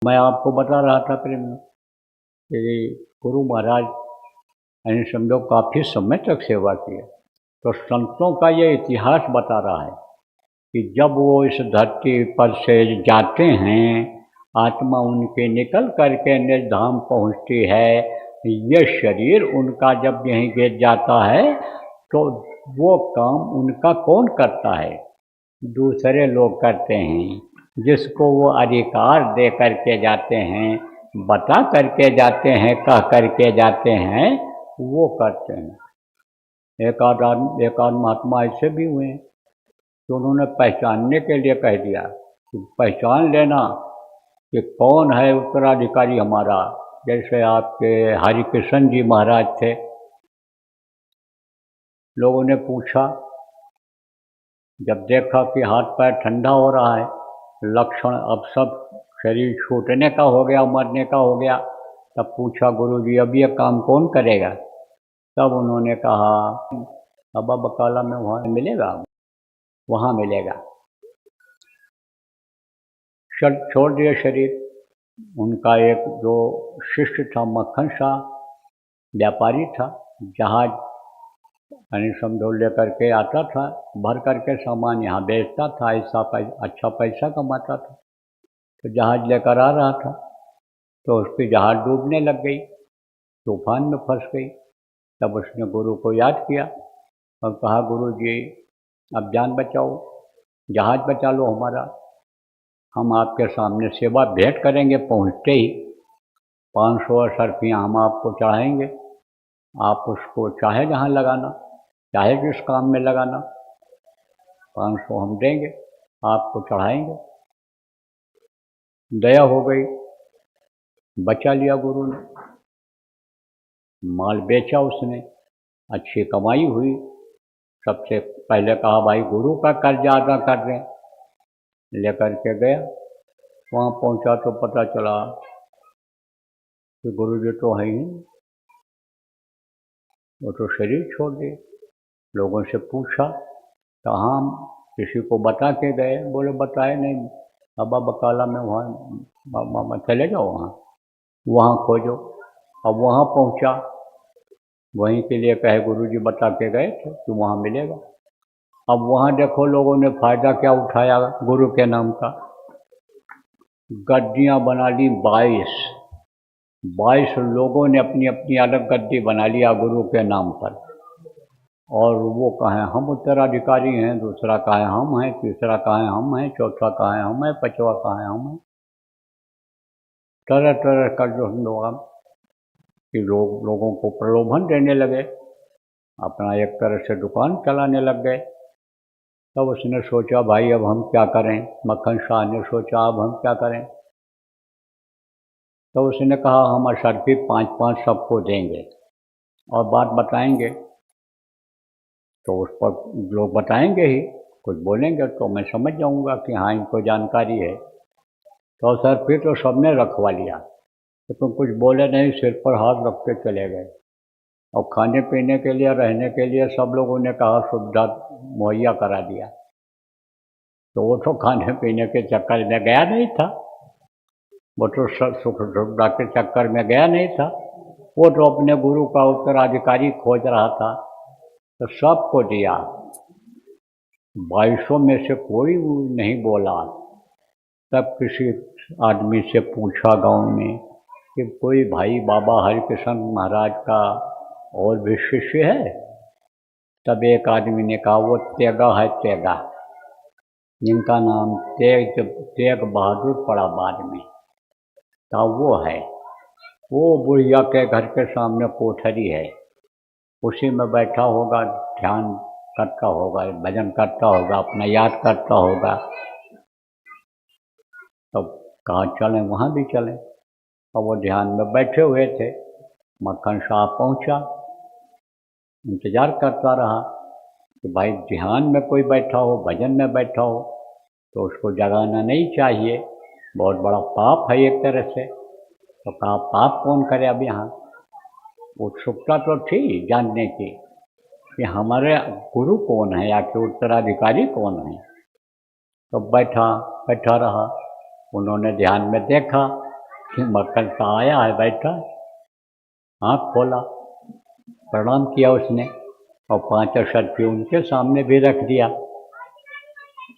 मैं आपको बता रहा था प्रेम कि गुरु महाराज यानी समझो काफ़ी समय तक सेवा की है। तो संतों का ये इतिहास बता रहा है कि जब वो इस धरती पर से जाते हैं, आत्मा उनके निकल करके निज धाम पहुँचती है, ये शरीर उनका जब यहीं गिर जाता है तो वो काम उनका कौन करता है? दूसरे लोग करते हैं, जिसको वो अधिकार दे करके जाते हैं, बता करके जाते हैं, कह करके जाते हैं, वो करते हैं। एक आध महात्मा ऐसे भी हुए हैं तो उन्होंने पहचानने के लिए कह दिया कि पहचान लेना कि कौन है उत्तराधिकारी हमारा। जैसे आपके हरिकृष्ण जी महाराज थे, लोगों ने पूछा, जब देखा कि हाथ पैर ठंडा हो रहा है, लक्षण अब सब शरीर छूटने का हो गया, मरने का हो गया, तब पूछा गुरु जी अब ये काम कौन करेगा? तब उन्होंने कहा बाबा बकाला में वहाँ मिलेगा, वहाँ मिलेगा। छोड़ दिया शरीर। उनका एक जो शिष्य था मक्खन शाह, व्यापारी था, जहाज यानी समझो लेकर के आता था, भर करके सामान यहाँ बेचता था, ऐसा अच्छा पैसा कमाता था। तो जहाज लेकर आ रहा था तो उसकी जहाज डूबने लग गई, तूफान में फंस गई। तब उसने गुरु को याद किया और कहा गुरु जी अब जान बचाओ, जहाज बचा लो हमारा, हम आपके सामने सेवा भेंट करेंगे, पहुँचते ही 500 सरफियाँ हम आपको चढ़ाएंगे, आप उसको चाहे जहाँ लगाना, चाहे जिस काम में लगाना, 500 हम देंगे, आपको चढ़ाएंगे। दया हो गई, बचा लिया गुरु ने, माल बेचा उसने, अच्छी कमाई हुई। सबसे पहले कहा भाई गुरु का कर्जा अदा कर दें, लेकर के गया। वहाँ पहुँचा तो पता चला कि गुरु जी तो हैं ही, वो तो शरीर छोड़ दिए। लोगों से पूछा कहाँ, किसी को बता के गए? बोले बताए नहीं, बाबा बकाला में वहाँ चले जाओ, वहाँ खोजो। अब वहाँ पहुँचा, वहीं के लिए कहे गुरु जी बता के गए थे कि वहाँ मिलेगा। अब वहाँ देखो लोगों ने फ़ायदा क्या उठाया गुरु के नाम का, गद्दियाँ बना ली 22 लोगों ने अपनी अपनी अलग गद्दी बना लिया गुरु के नाम पर। और वो कहें हम उत्तराधिकारी हैं, दूसरा कहें हम हैं, तीसरा कहें हम हैं, चौथा कहें हम हैं, पांचवा कहें हम हैं। तरह तरह का जो हम लोग कि लोगों को प्रलोभन देने लगे, अपना एक तरह से दुकान चलाने लग गए। तब उसने सोचा भाई अब हम क्या करें, मक्खन शाह ने सोचा अब हम क्या करें। तो उसने कहा हम अशर्फी 5-5 सबको देंगे और बात बताएंगे। तो उस पर लोग बताएंगे ही, कुछ बोलेंगे तो मैं समझ जाऊंगा कि हाँ इनको जानकारी है। तो अशर्फी तो सबने रखवा लिया, तो तुम कुछ बोले नहीं, सिर पर हाथ रख के चले गए। और खाने पीने के लिए, रहने के लिए सब लोगों ने कहा सुविधा मुहैया करा दिया। तो वो तो खाने पीने के चक्कर में गया नहीं था, वो तो सुख सुविधा के चक्कर में गया नहीं था, वो तो अपने गुरु का उत्तराधिकारी खोज रहा था। तो सबको दिया, 2200 में से कोई नहीं बोला। तब किसी आदमी से पूछा गांव में कि कोई भाई बाबा हरिकृष्ण महाराज का और भी शिष्य है? तब एक आदमी ने कहा वो तेगा है, तेगा, जिनका नाम तेग बहादुर पड़ा बाद में, तो वो है। वो बुढ़िया के घर के सामने कोठरी है, उसी में बैठा होगा, ध्यान करता होगा, भजन करता होगा, अपना याद करता होगा। तब कहा चलें, वहाँ भी चलें। और वो ध्यान में बैठे हुए थे। मक्खन शाह पहुँचा, इंतज़ार करता रहा कि भाई ध्यान में कोई बैठा हो, भजन में बैठा हो तो उसको जगाना नहीं चाहिए, बहुत बड़ा पाप है एक तरह से। तो कहा पाप कौन करे अब यहाँ। उत्सुकता तो थी जानने की कि हमारे गुरु कौन है या कि उत्तराधिकारी कौन है। तो बैठा रहा। उन्होंने ध्यान में देखा मक्खन सा आया है, बैठा, आँख खोला, प्रणाम किया उसने और 5 अशर्फी उनके सामने भी रख दिया।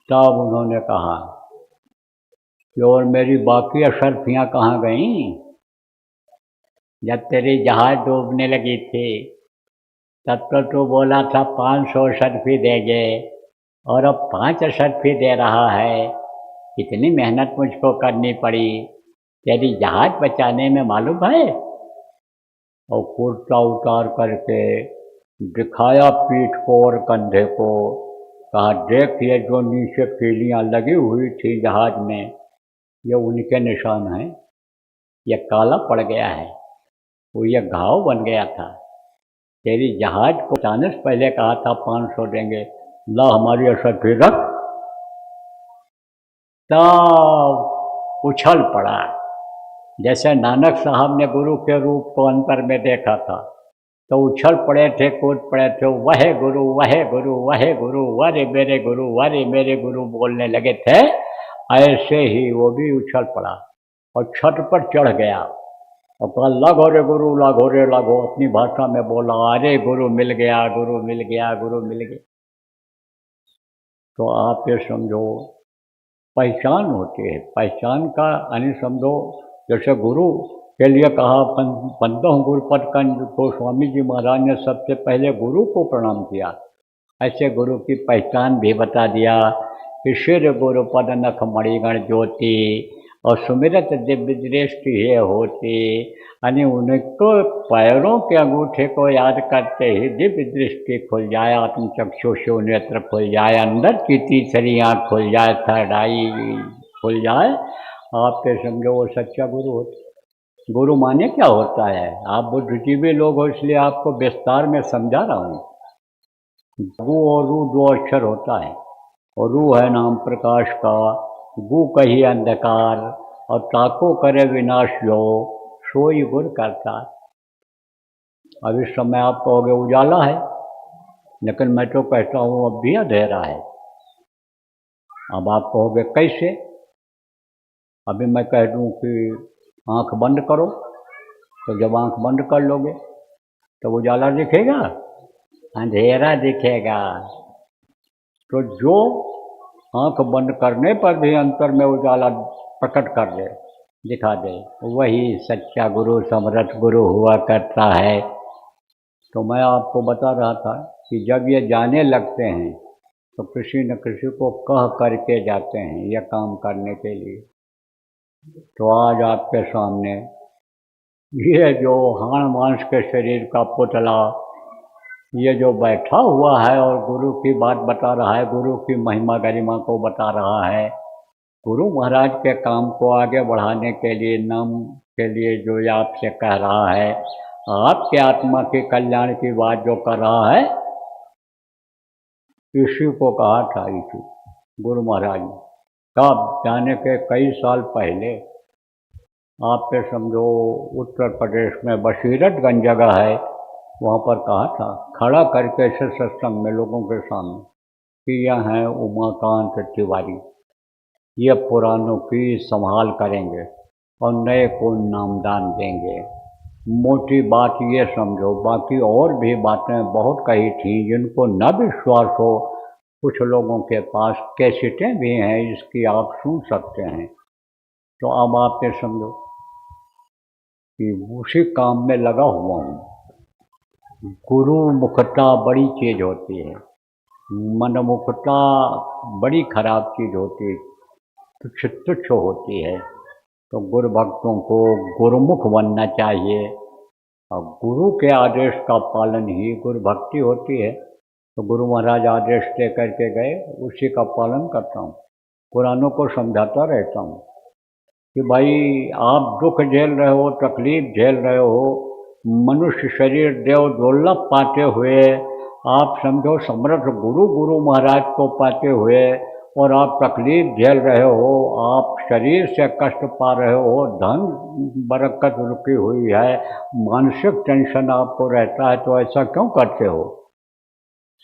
तब उन्होंने कहा कि और मेरी बाकी अशर्फियाँ कहाँ गईं? जब तेरी जहाज डूबने लगी थी तब तो बोला था 500 अशर्फी देंगे और अब 5 अशर्फी दे रहा है। कितनी मेहनत मुझको करनी पड़ी तेरी जहाज बचाने में, मालूम है? और कुर्ता उतार करके दिखाया पीठ को और कंधे को, कहा देख ये जो नीचे पीलियाँ लगी हुई थी जहाज में, ये उनके निशान हैं। ये काला पड़ गया है, वो ये घाव बन गया था। तेरी जहाज को बचाने से पहले कहा था 500 देंगे, ला हमारी अशर्फी रख। तब उछल पड़ा, जैसे नानक साहब ने गुरु के रूप को अंतर में देखा था, तो उछल पड़े थे, कूद पड़े थे, वह गुरु वह गुरु वह गुरु, वारे मेरे गुरु वारे मेरे गुरु बोलने लगे थे। ऐसे ही वो भी उछल पड़ा और छत पर चढ़ गया और कहा लागो रे गुरु, लागो रे लागो, अपनी भाषा में बोला, अरे गुरु मिल गया, गुरु मिल गया, गुरु मिल गया। तो आप ये समझो पहचान होती है, पहचान का यानी समझो जैसे गुरु के लिए कहा बंदो गुरुपद कंज को स्वामी जी महाराज ने सबसे पहले गुरु को प्रणाम किया, ऐसे गुरु की पहचान भी बता दिया कि शिर गुरुपद नख मणिगण ज्योति और सुमिरत दिव्य दृष्टि ये होती, यानी उनको पैरों के अंगूठे को याद करते ही दिव्य दृष्टि खुल जाए, आत्मचक्षुषु नेत्र खुल जाए, अंदर की तीसरी आँख खुल जाए, थर्ड आई खुल जाए। आप के समझो वो सच्चा गुरु होता। गुरु माने क्या होता है? आप बुद्धिजीवी लोग हो इसलिए आपको विस्तार में समझा रहा हूँ। गु और रू 2 अक्षर होता है, और रू है नाम प्रकाश का, गु कही अंधकार और ताको करे विनाश जो, सोई गुर करता। अब इस समय आप कहोगे उजाला है, लेकिन मैं तो कहता हूँ अब भी अंधेरा है। अब आप कहोगे कैसे? अभी मैं कह दूँ कि आँख बंद करो, तो जब आँख बंद कर लोगे तो उजाला दिखेगा, अंधेरा दिखेगा। तो जो आँख बंद करने पर भी अंतर में उजाला प्रकट कर दे, दिखा दे, वही सच्चा गुरु समर्थ गुरु हुआ करता है। तो मैं आपको बता रहा था कि जब ये जाने लगते हैं तो किसी न किसी को कह करके जाते हैं यह काम करने के लिए। तो आज आपके सामने ये जो हाड़ मांस के शरीर का पुतला ये जो बैठा हुआ है और गुरु की बात बता रहा है, गुरु की महिमा गरिमा को बता रहा है, गुरु महाराज के काम को आगे बढ़ाने के लिए, नाम के लिए जो ये आपसे कह रहा है, आपके आत्मा के कल्याण की बात जो कर रहा है, इसी को कहा था इसी गुरु महाराज ने। तब जाने के कई साल पहले आप पे समझो उत्तर प्रदेश में बशीरतगंज जगह है, वहाँ पर कहा था खड़ा करके ऐसे सत्संग में लोगों के सामने कि यह हैं उमाकांत तिवारी, ये पुरानों की संभाल करेंगे और नए को नामदान देंगे। मोटी बात ये समझो, बाकी और भी बातें बहुत कही थी जिनको न विश्वास हो, कुछ लोगों के पास कैसेटें भी हैं, इसकी आप सुन सकते हैं। तो अब आप ये समझो कि उसी काम में लगा हुआ हूँ। गुरु मुखता बड़ी चीज़ होती है, मनमुखता बड़ी खराब चीज़ होती है, तुच्छ तुच्छ होती है। तो गुरु भक्तों को गुरुमुख बनना चाहिए और गुरु के आदेश का पालन ही गुरु भक्ति होती है। तो गुरु महाराज आदेश दे करके गए, उसी का पालन करता हूँ, पुरानों को समझाता रहता हूँ कि भाई आप दुख झेल रहे हो, तकलीफ झेल रहे हो, मनुष्य शरीर देव दुर्लभ पाते हुए, आप समझो समर्थ गुरु महाराज को पाते हुए, और आप तकलीफ झेल रहे हो, आप शरीर से कष्ट पा रहे हो, धन बरकत रुकी हुई है, मानसिक टेंशन आपको रहता है, तो ऐसा क्यों करते हो?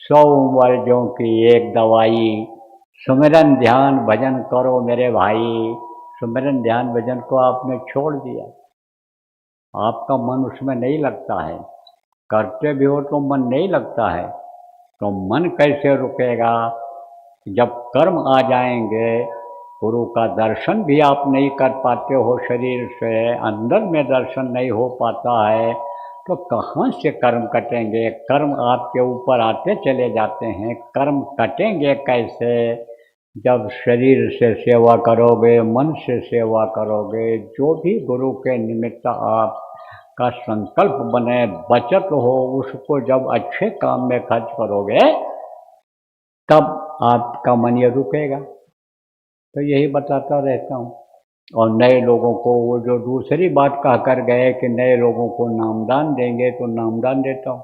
100 मर्जों की एक दवाई, सुमिरन ध्यान भजन करो मेरे भाई, सुमिरन ध्यान भजन को आपने छोड़ दिया, आपका मन उसमें नहीं लगता है, करते भी हो तो मन नहीं लगता है, तो मन कैसे रुकेगा? जब कर्म आ जाएंगे, गुरु का दर्शन भी आप नहीं कर पाते हो, शरीर से अंदर में दर्शन नहीं हो पाता है, तो कहाँ से कर्म कटेंगे? कर्म आपके ऊपर आते चले जाते हैं, कर्म कटेंगे कैसे? जब शरीर से सेवा करोगे, मन से सेवा करोगे, जो भी गुरु के निमित्त आप का संकल्प बने, बचत हो, उसको जब अच्छे काम में खर्च करोगे, तब आपका मन ये रुकेगा। तो यही बताता रहता हूँ। और नए लोगों को वो जो दूसरी बात कह कर गए कि नए लोगों को नामदान देंगे, तो नामदान देता हूँ।